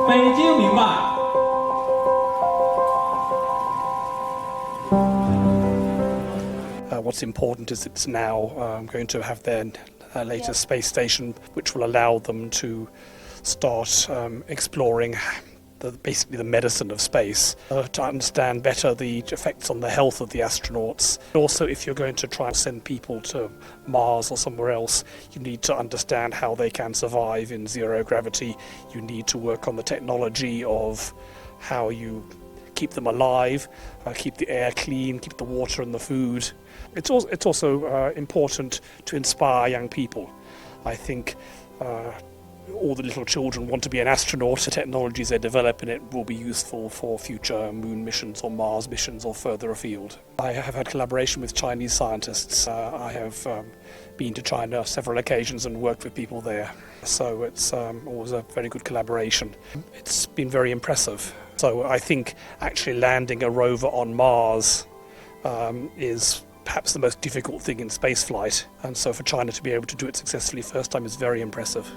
北京明白。 What's important is it's now going to have their latest space station, which will allow them to start exploring basically the medicine of space, to understand better the effects on the health of the astronauts. Also, if you're going to try and send people to Mars or somewhere else, you need to understand how they can survive in zero gravity. You need to work on the technology of how you keep them alive, keep the air clean, keep the water and the food. It's also important to inspire young people. I think all the little children want to be an astronaut. The technologies they develop in it will be useful for future moon missions or Mars missions or further afield. I have had collaboration with Chinese scientists. I have been to China several occasions and worked with people there. So it's always a very good collaboration. It's been very impressive. So I think actually landing a rover on Mars is perhaps the most difficult thing in spaceflight. And so for China to be able to do it successfully first time is very impressive.